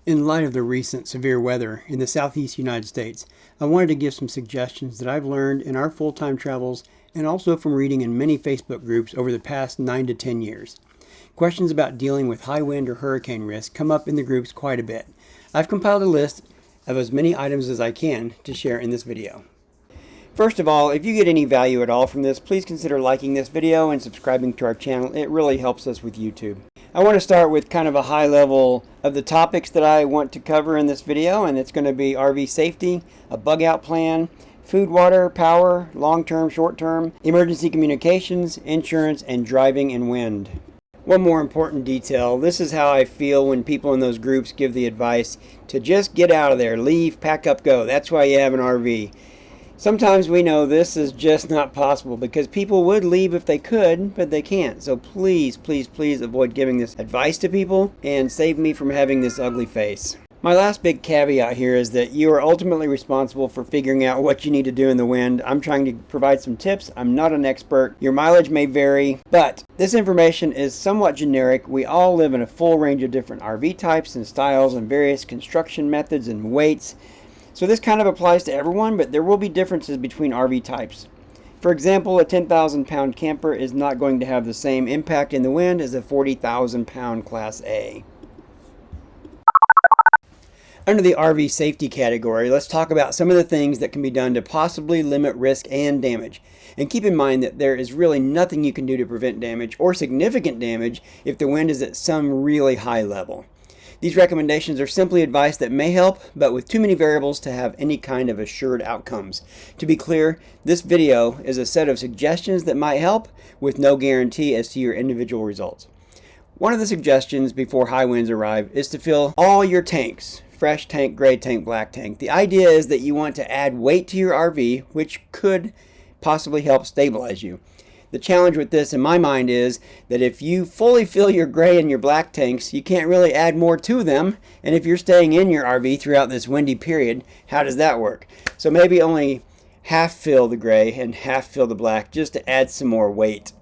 In light of the recent severe weather in the southeast United States, I wanted to give some suggestions that I've learned in our full-time travels and also from reading in many Facebook groups over the past 9 to 10 years. Questions about dealing with high wind or hurricane risk come up in the groups quite a bit. I've compiled a list of as many items as I can to share in this video. First of all, if you get any value at all from this, please consider liking this video and subscribing to our channel. It really helps us with YouTube. I want to start with kind of a high level of the topics that I want to cover in this video, and it's going to be RV safety, a bug out plan, food, water, power, long-term, short-term, emergency communications, insurance, and driving and wind. One more important detail, this is how I feel when people in those groups give the advice to just get out of there, leave, pack up, go. That's why you have an RV. Sometimes we know this is just not possible because people would leave if they could, but they can't. So please, please, please avoid giving this advice to people and save me from having this ugly face. My last big caveat here is that you are ultimately responsible for figuring out what you need to do in the wind. I'm trying to provide some tips. I'm not an expert. Your mileage may vary, but this information is somewhat generic. We all live in a full range of different RV types and styles and various construction methods and weights. So this kind of applies to everyone, but there will be differences between RV types. For example, a 10,000 pound camper is not going to have the same impact in the wind as a 40,000 pound Class A. Under the RV safety category, let's talk about some of the things that can be done to possibly limit risk and damage. And keep in mind that there is really nothing you can do to prevent damage or significant damage if the wind is at some really high level. These recommendations are simply advice that may help, but with too many variables to have any kind of assured outcomes. To be clear, this video is a set of suggestions that might help with no guarantee as to your individual results. One of the suggestions before high winds arrive is to fill all your tanks, fresh tank, gray tank, black tank. The idea is that you want to add weight to your RV, which could possibly help stabilize you. The challenge with this in my mind is that if you fully fill your gray and your black tanks, you can't really add more to them. And if you're staying in your RV throughout this windy period, how does that work? So maybe only half fill the gray and half fill the black just to add some more weight.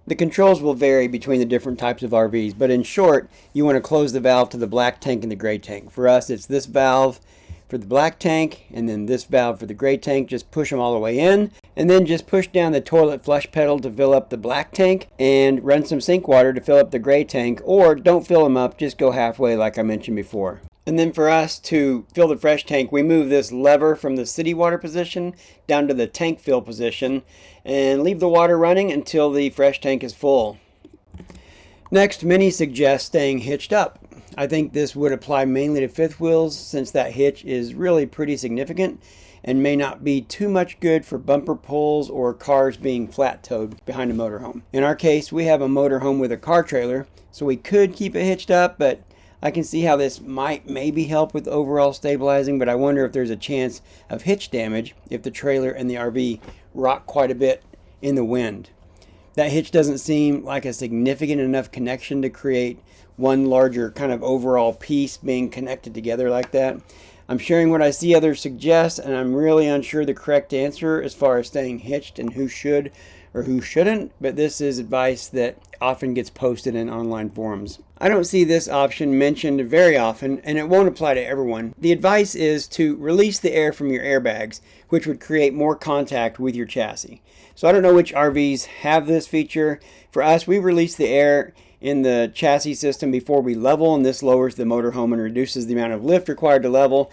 The controls will vary between the different types of RVs, but in short, you want to close the valve to the black tank and the gray tank. For us, it's this valve for the black tank and then this valve for the gray tank. Just push them all the way in and then just push down the toilet flush pedal to fill up the black tank and run some sink water to fill up the gray tank, or don't fill them up, just go halfway like I mentioned before. And then for us to fill the fresh tank, we move this lever from the city water position down to the tank fill position and leave the water running until the fresh tank is full. Next, many suggest staying hitched up. I think this would apply mainly to fifth wheels since that hitch is really pretty significant and may not be too much good for bumper pulls or cars being flat towed behind a motorhome. In our case, we have a motorhome with a car trailer, so we could keep it hitched up, but I can see how this might maybe help with overall stabilizing, but I wonder if there's a chance of hitch damage if the trailer and the RV rock quite a bit in the wind. That hitch doesn't seem like a significant enough connection to create one larger kind of overall piece being connected together like that. I'm sharing what I see others suggest, and I'm really unsure the correct answer as far as staying hitched and who should or who shouldn't, but this is advice that often gets posted in online forums. I don't see this option mentioned very often, and it won't apply to everyone. The advice is to release the air from your airbags, which would create more contact with your chassis. So I don't know which RVs have this feature. For us, we release the air in the chassis system before we level, and this lowers the motorhome and reduces the amount of lift required to level.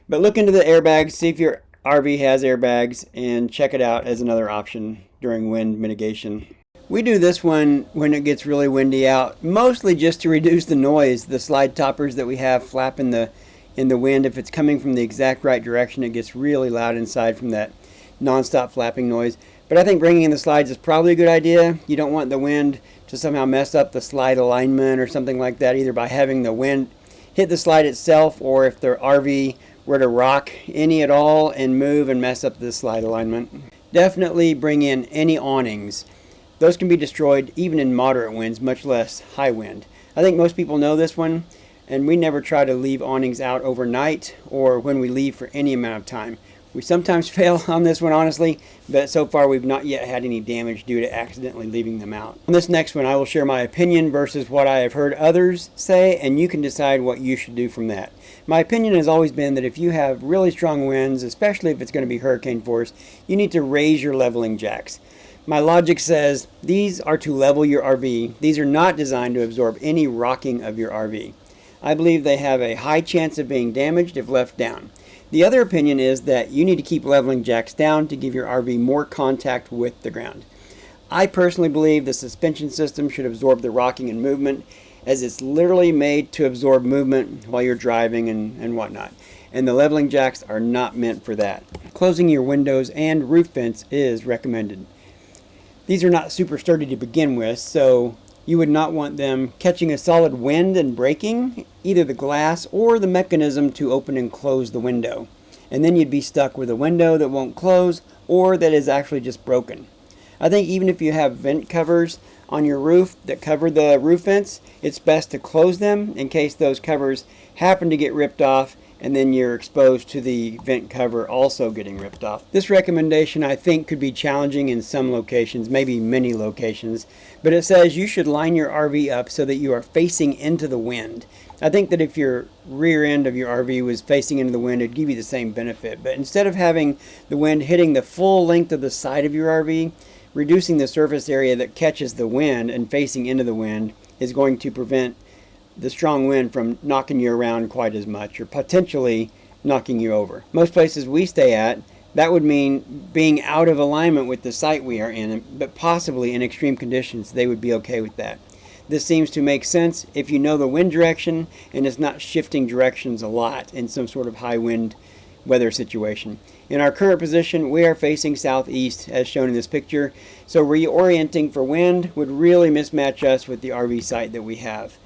But look into the airbags, see if your RV has airbags, and check it out as another option during wind mitigation. We do this one when it gets really windy out, mostly just to reduce the noise. The slide toppers that we have flap in the wind, if it's coming from the exact right direction, it gets really loud inside from that non-stop flapping noise. But I think bringing in the slides is probably a good idea. You don't want the wind to somehow mess up the slide alignment or something like that, either by having the wind hit the slide itself, or if the RV were to rock any at all and move and mess up the slide alignment. Definitely bring in any awnings. Those can be destroyed even in moderate winds, much less high wind. I think most people know this one, and we never try to leave awnings out overnight or when we leave for any amount of time. We sometimes fail on this one, honestly, but so far we've not yet had any damage due to accidentally leaving them out. On this next one, I will share my opinion versus what I have heard others say, and you can decide what you should do from that. My opinion has always been that if you have really strong winds, especially if it's going to be hurricane force, you need to raise your leveling jacks. My logic says these are to level your RV. These are not designed to absorb any rocking of your RV. I believe they have a high chance of being damaged if left down. The other opinion is that you need to keep leveling jacks down to give your RV more contact with the ground. I personally believe the suspension system should absorb the rocking and movement, as it's literally made to absorb movement while you're driving and whatnot. And the leveling jacks are not meant for that. Closing your windows and roof vents is recommended. These are not super sturdy to begin with, so you would not want them catching a solid wind and breaking either the glass or the mechanism to open and close the window. And then you'd be stuck with a window that won't close or that is actually just broken. I think even if you have vent covers on your roof that cover the roof vents, it's best to close them in case those covers happen to get ripped off and then you're exposed to the vent cover also getting ripped off. This recommendation I think could be challenging in some locations, maybe many locations, but it says you should line your RV up so that you are facing into the wind. I think that if your rear end of your RV was facing into the wind, it'd give you the same benefit. But instead of having the wind hitting the full length of the side of your RV, reducing the surface area that catches the wind and facing into the wind is going to prevent the strong wind from knocking you around quite as much or potentially knocking you over. Most places we stay at, that would mean being out of alignment with the site we are in, but possibly in extreme conditions they would be okay with that. This seems to make sense if you know the wind direction and it's not shifting directions a lot in some sort of high wind weather situation. In our current position, we are facing southeast as shown in this picture, so reorienting for wind would really mismatch us with the RV site that we have.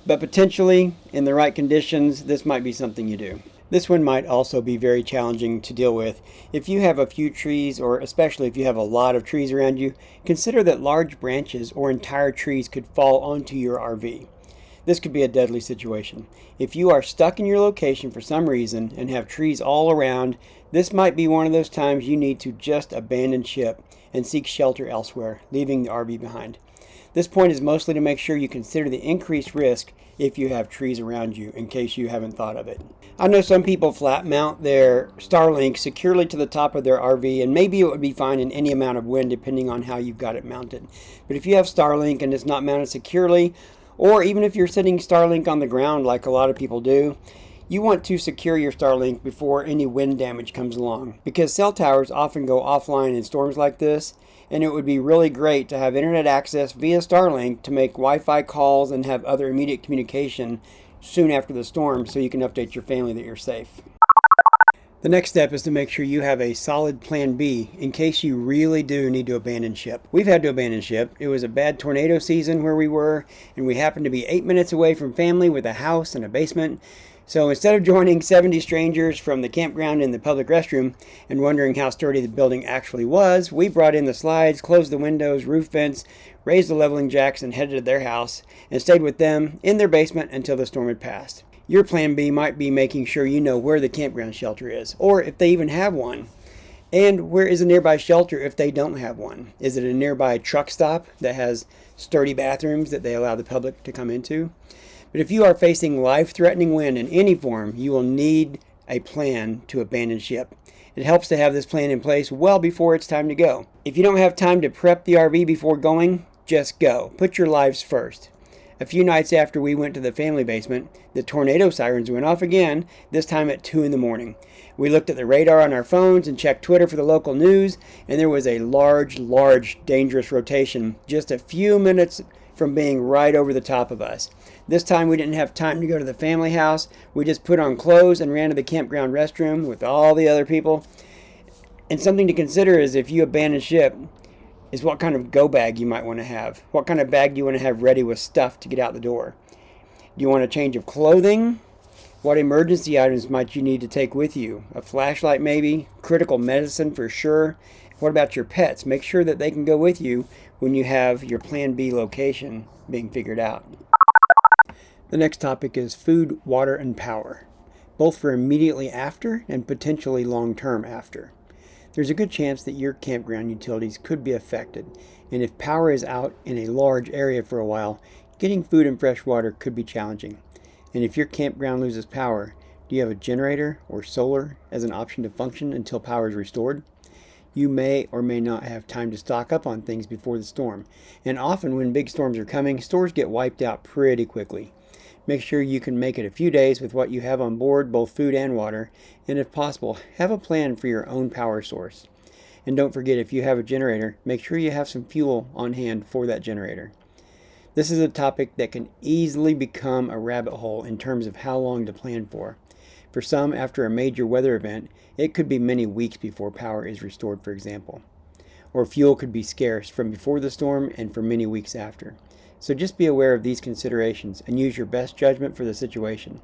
But potentially, in the right conditions, this might be something you do. This one might also be very challenging to deal with. If you have a few trees, or especially if you have a lot of trees around you, consider that large branches or entire trees could fall onto your RV. This could be a deadly situation. If you are stuck in your location for some reason and have trees all around, this might be one of those times you need to just abandon ship and seek shelter elsewhere, leaving the RV behind. This point is mostly to make sure you consider the increased risk if you have trees around you, in case you haven't thought of it. I know some people flat mount their Starlink securely to the top of their RV, and maybe it would be fine in any amount of wind depending on how you've got it mounted. But if you have Starlink and it's not mounted securely, or even if you're setting Starlink on the ground like a lot of people do, you want to secure your Starlink before any wind damage comes along, because cell towers often go offline in storms like this, and it would be really great to have internet access via Starlink to make Wi-Fi calls and have other immediate communication soon after the storm so you can update your family that you're safe. The next step is to make sure you have a solid plan B in case you really do need to abandon ship. We've had to abandon ship. It was a bad tornado season where we were, and we happened to be 8 minutes away from family with a house and a basement. So instead of joining 70 strangers from the campground in the public restroom and wondering how sturdy the building actually was, we brought in the slides, closed the windows, roof vents, raised the leveling jacks, and headed to their house and stayed with them in their basement until the storm had passed. Your plan B might be making sure you know where the campground shelter is, or if they even have one. And where is a nearby shelter if they don't have one? Is it a nearby truck stop that has sturdy bathrooms that they allow the public to come into? But if you are facing life-threatening wind in any form, you will need a plan to abandon ship. It helps to have this plan in place well before it's time to go. If you don't have time to prep the RV before going, just go. Put your lives first. A few nights after we went to the family basement, the tornado sirens went off again, this time at 2 in the morning. We looked at the radar on our phones and checked Twitter for the local news, and there was a large, dangerous rotation just a few minutes from being right over the top of us. This time we didn't have time to go to the family house. We just put on clothes and ran to the campground restroom with all the other people. And something to consider is if you abandon ship, is what kind of go bag you might want to have. What kind of bag do you want to have ready with stuff to get out the door? Do you want a change of clothing? What emergency items might you need to take with you? A flashlight maybe? Critical medicine for sure? What about your pets? Make sure that they can go with you when you have your plan B location being figured out. The next topic is food, water, and power. both for immediately after and potentially long-term after. There's a good chance that your campground utilities could be affected, and if power is out in a large area for a while, getting food and fresh water could be challenging. And if your campground loses power, do you have a generator or solar as an option to function until power is restored? You may or may not have time to stock up on things before the storm, and often when big storms are coming, stores get wiped out pretty quickly. Make sure you can make it a few days with what you have on board, both food and water, and if possible, have a plan for your own power source. And don't forget, if you have a generator, make sure you have some fuel on hand for that generator. This is a topic that can easily become a rabbit hole in terms of how long to plan for. For some, after a major weather event, it could be many weeks before power is restored, for example. Or fuel could be scarce from before the storm and for many weeks after. So just be aware of these considerations and use your best judgment for the situation.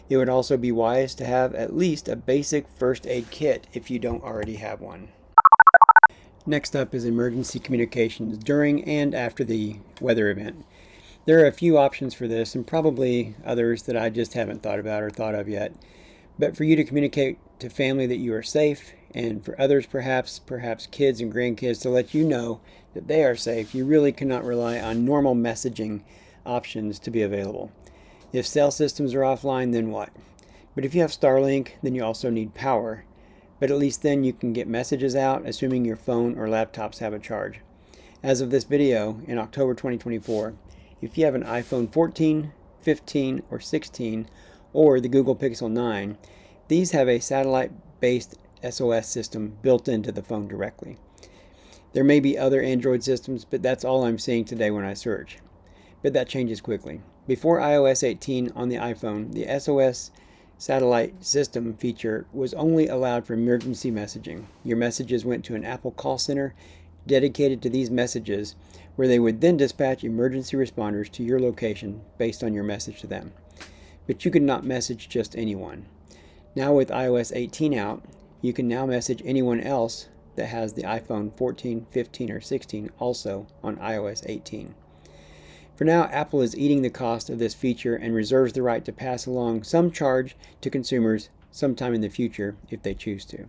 It would also be wise to have at least a basic first aid kit if you don't already have one. Next up is emergency communications during and after the weather event. There are a few options for this and probably others that I just haven't thought about or thought of yet. But for you to communicate to family that you are safe, and for others perhaps kids and grandkids to let you know that they are safe, you really cannot rely on normal messaging options to be available. If cell systems are offline, then what? But if you have Starlink, then you also need power. But at least then you can get messages out, assuming your phone or laptops have a charge. As of this video, in October 2024, if you have an iPhone 14, 15, or 16, or the Google Pixel 9, these have a satellite-based SOS system built into the phone directly. There may be other Android systems, but that's all I'm seeing today when I search. But that changes quickly. Before iOS 18 on the iPhone, the SOS satellite system feature was only allowed for emergency messaging. Your messages went to an Apple call center dedicated to these messages, where they would then dispatch emergency responders to your location based on your message to them. But you could not message just anyone. Now with iOS 18 out, you can now message anyone else that has the iPhone 14, 15, or 16 also on iOS 18. For now, Apple is eating the cost of this feature and reserves the right to pass along some charge to consumers sometime in the future if they choose to.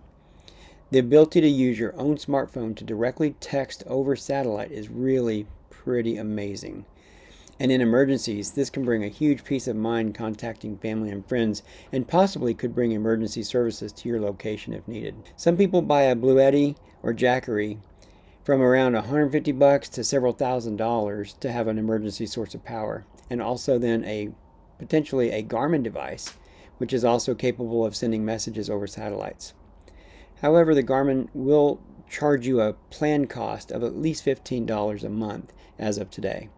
The ability to use your own smartphone to directly text over satellite is really pretty amazing. And in emergencies, this can bring a huge peace of mind contacting family and friends, and possibly could bring emergency services to your location if needed. Some people buy a Bluetti or Jackery from around $150 to several $1,000s to have an emergency source of power, and also then potentially a Garmin device, which is also capable of sending messages over satellites. However, the Garmin will charge you a plan cost of at least $15 a month as of today.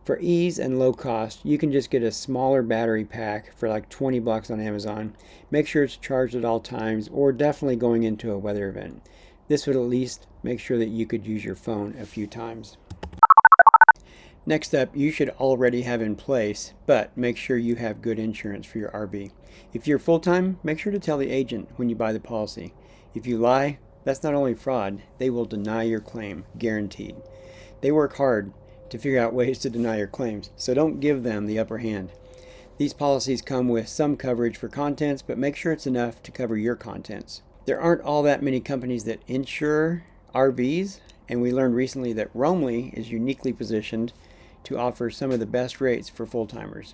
For ease and low cost, you can just get a smaller battery pack for like $20 on Amazon. Make sure it's charged at all times, or definitely going into a weather event. This would at least make sure that you could use your phone a few times. Next up, you should already have in place, but make sure you have good insurance for your RV. If you're full-time, make sure to tell the agent when you buy the policy. If you lie, that's not only fraud, they will deny your claim, guaranteed. They work hard to figure out ways to deny your claims, so don't give them the upper hand. These policies come with some coverage for contents, but make sure it's enough to cover your contents. There aren't all that many companies that insure RVs, and we learned recently that Roamly is uniquely positioned to offer some of the best rates for full-timers.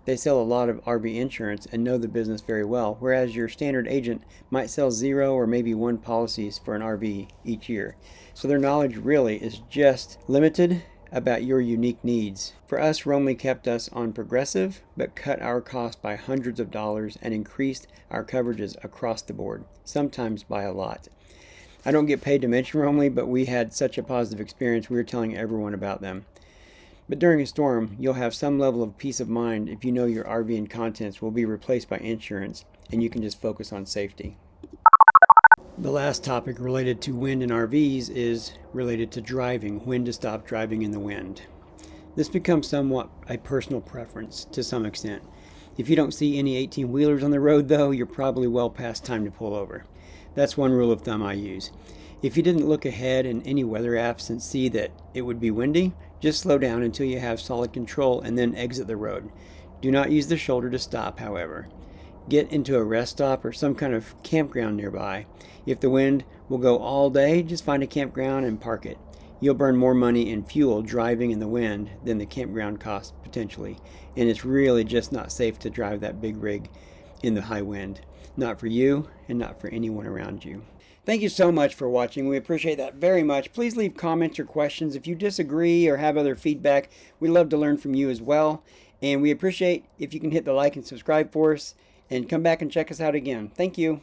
They sell a lot of RV insurance and know the business very well, whereas your standard agent might sell 0 or maybe 1 policies for an RV each year. So their knowledge really is just limited about your unique needs. For us, Roamly kept us on Progressive, but cut our cost by hundreds of dollars and increased our coverages across the board, sometimes by a lot. I don't get paid to mention Roamly, but we had such a positive experience, we were telling everyone about them. But during a storm, you'll have some level of peace of mind if you know your RV and contents will be replaced by insurance, and you can just focus on safety. The last topic related to wind and RVs is related to driving, when to stop driving in the wind. This becomes somewhat a personal preference to some extent. If you don't see any 18-wheelers on the road though, you're probably well past time to pull over. That's one rule of thumb I use. If you didn't look ahead in any weather apps and see that it would be windy, just slow down until you have solid control and then exit the road. Do not use the shoulder to stop, however. get into a rest stop or some kind of campground nearby. If the wind will go all day, just find a campground and park it. You'll burn more money in fuel driving in the wind than the campground costs potentially. And it's really just not safe to drive that big rig in the high wind. Not for you and not for anyone around you. Thank you so much for watching. We appreciate that very much. Please leave comments or questions. If you disagree or have other feedback, we'd love to learn from you as well. And we appreciate if you can hit the like and subscribe for us and come back and check us out again. Thank you.